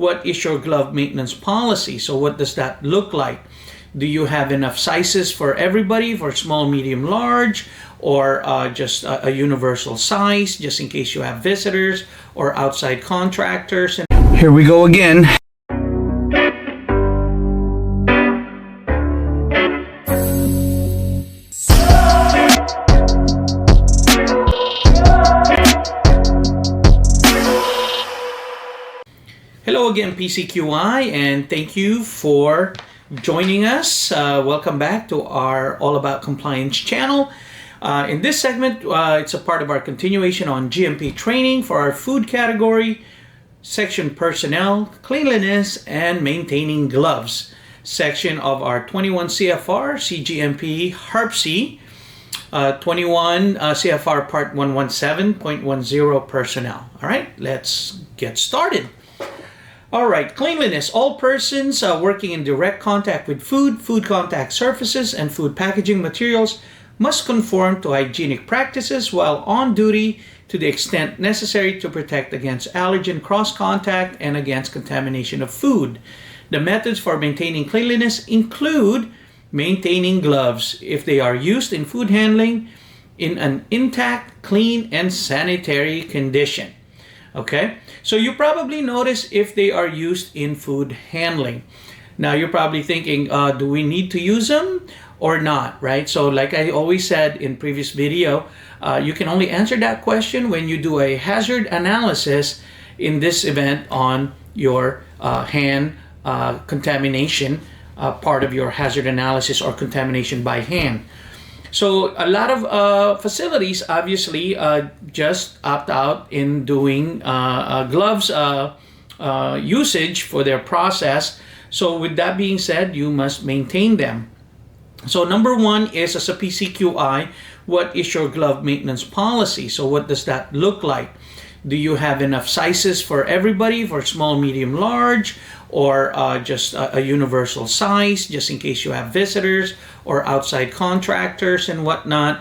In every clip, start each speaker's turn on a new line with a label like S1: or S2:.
S1: what is your glove maintenance policy? So what does that look like? Do you have enough sizes for everybody, for small, medium, large, or just a universal size, just in case you have visitors or outside contractors? And here we go again. Hello again, PCQI, and thank you for joining us. Welcome back to our All About Compliance channel. In this segment, it's a part of our continuation on GMP training for our food category, section personnel, cleanliness, and maintaining gloves, section of our 21 CFR, CGMP, HARPC, 21 CFR Part 117.10 personnel. All right, let's get started. All right, cleanliness. All persons working in direct contact with food, food contact surfaces, and food packaging materials must conform to hygienic practices while on duty to the extent necessary to protect against allergen cross-contact and against contamination of food. The methods for maintaining cleanliness include maintaining gloves if they are used in food handling in an intact, clean, and sanitary condition. Okay, so you probably notice if they are used in food handling. Now you're probably thinking, do we need to use them or not, right? So like I always said in previous video, you can only answer that question when you do a hazard analysis in this event on your hand contamination part of your hazard analysis or contamination by hand. So a lot of facilities obviously just opt out in doing gloves usage for their process. So with that being said, you must maintain them. So number one is, as a PCQI, what is your glove maintenance policy? So what does that look like? Do you have enough sizes for everybody, for small, medium, large, or just a universal size, just in case you have visitors or outside contractors and whatnot?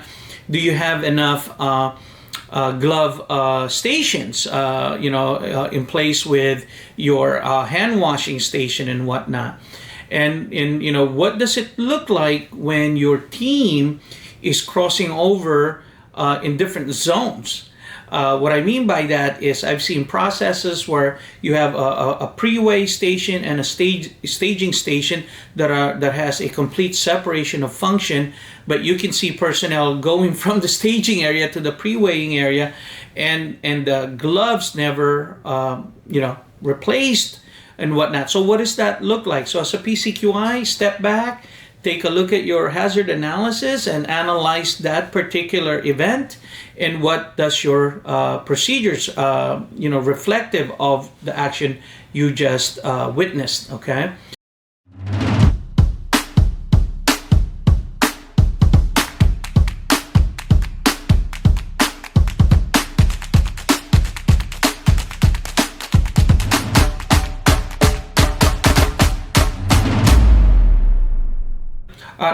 S1: Do you have enough glove stations, in place with your hand washing station and whatnot? And what does it look like when your team is crossing over in different zones? What I mean by that is I've seen processes where you have a pre-weigh station and a staging station that has a complete separation of function, but you can see personnel going from the staging area to the pre-weighing area, and the gloves never replaced and whatnot. So what does that look like? So as a PCQI, step back, take a look at your hazard analysis and analyze that particular event, and what does your procedures, reflective of the action you just witnessed, okay?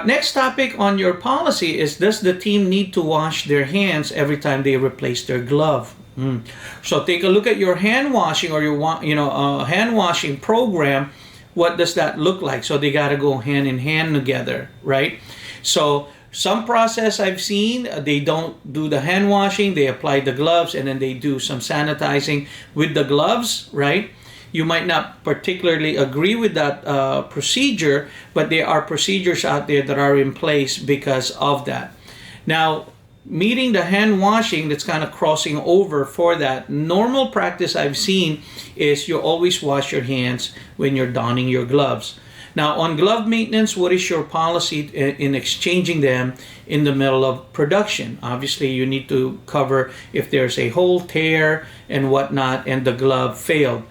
S1: Next topic on your policy is, does the team need to wash their hands every time they replace their glove? So take a look at your hand washing or your hand washing program. What does that look like? So they got to go hand in hand together, right? So some process I've seen, they don't do the hand washing, they apply the gloves, and then they do some sanitizing with the gloves, right? You might not particularly agree with that procedure, but there are procedures out there that are in place because of that. Now, meeting the hand washing, that's kind of crossing over for that. Normal practice I've seen is you always wash your hands when you're donning your gloves. Now, on glove maintenance, what is your policy in exchanging them in the middle of production? Obviously, you need to cover if there's a hole, tear, and whatnot, and the glove failed.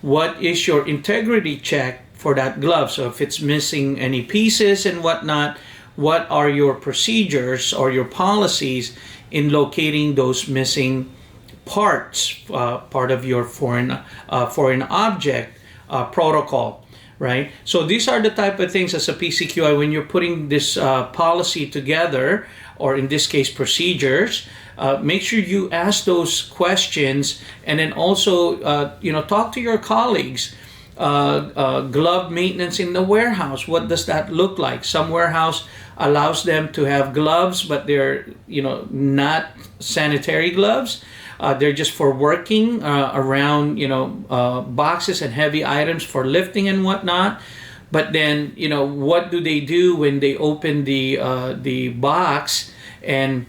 S1: What is your integrity check for that glove? So if it's missing any pieces and whatnot, what are your procedures or your policies in locating those missing parts, part of your foreign object protocol, right? So these are the type of things as a PCQI when you're putting this policy together, or in this case procedures. Make sure you ask those questions, and then also talk to your colleagues glove maintenance in the warehouse. What does that look like? Some warehouse allows them to have gloves, but they're not sanitary gloves. They're just for working around boxes and heavy items for lifting and whatnot. But then what do they do when they open the box and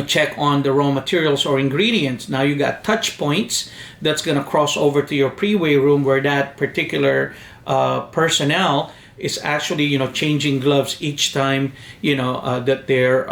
S1: check on the raw materials or ingredients? Now you got touch points that's going to cross over to your pre-weigh room, where that particular personnel is actually changing gloves each time that they're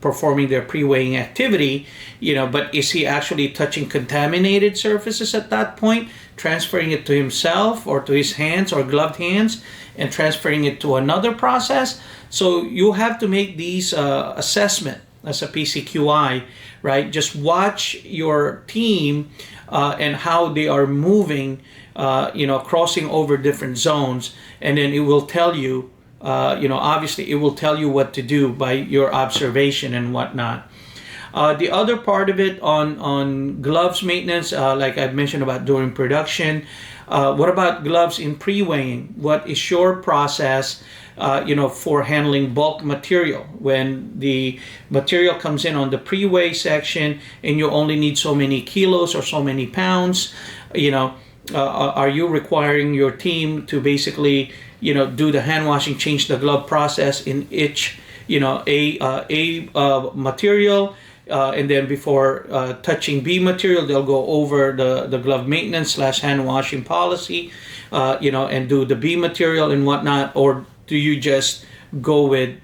S1: performing their pre-weighing activity. But is he actually touching contaminated surfaces at that point, transferring it to himself or to his hands or gloved hands and transferring it to another process? So you have to make these assessment as a PCQI, right? Just watch your team and how they are moving, crossing over different zones, and then it will tell you, obviously it will tell you what to do by your observation and whatnot. The other part of it on gloves maintenance, like I've mentioned about during production, what about gloves in pre-weighing? What is your process for handling bulk material? When the material comes in on the pre-weigh section and you only need so many kilos or so many pounds, are you requiring your team to basically do the hand washing, change the glove process in each material, and then before touching B material, they'll go over the glove maintenance / hand washing policy, and do the B material and whatnot? Or do you just go with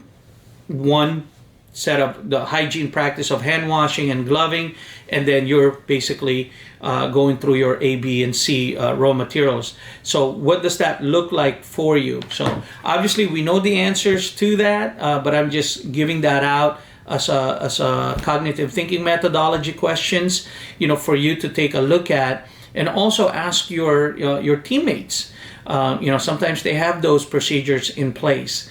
S1: one set of the hygiene practice of hand washing and gloving, and then you're basically going through your A, B, and C raw materials? So what does that look like for you? So obviously we know the answers to that, but I'm just giving that out as a cognitive thinking methodology questions, for you to take a look at, and also ask your teammates. Sometimes they have those procedures in place.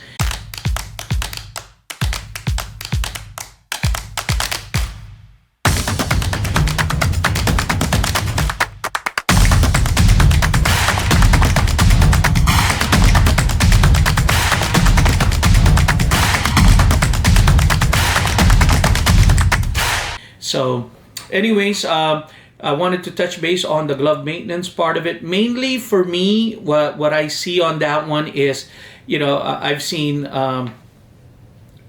S1: So anyways, I wanted to touch base on the glove maintenance part of it. Mainly for me, what I see on that one is, I've seen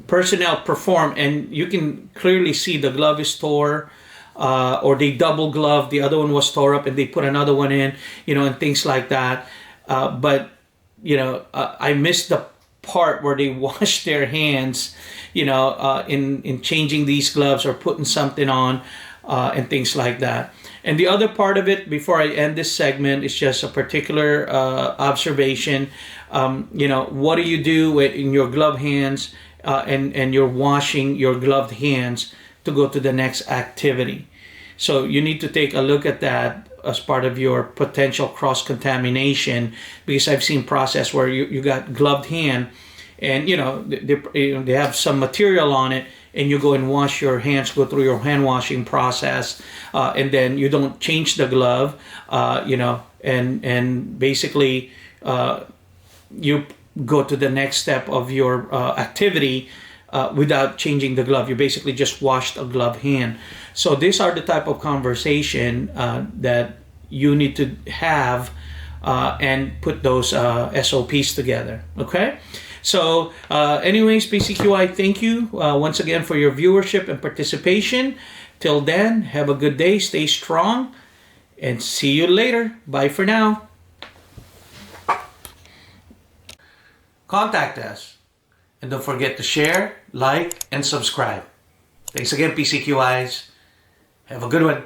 S1: personnel perform, and you can clearly see the glove is tore, or they double glove, the other one was tore up and they put another one in, and things like that. But I missed the part where they wash their hands, in changing these gloves or putting something on, and things like that. And the other part of it, before I end this segment, is just a particular observation. What do you do in your glove hands, and you're washing your gloved hands to go to the next activity? So you need to take a look at that as part of your potential cross-contamination, because I've seen process where you got gloved hand, and they have some material on it, and you go and wash your hands, go through your hand washing process, and then you don't change the glove, and basically you go to the next step of your activity without changing the glove. You basically just washed a gloved hand. So these are the type of conversation that you need to have and put those SOPs together. Okay? So anyways, PCQI, thank you once again for your viewership and participation. Till then, have a good day, stay strong, and see you later. Bye for now. Contact us, and don't forget to share, like, and subscribe. Thanks again, PCQIs. Have a good one.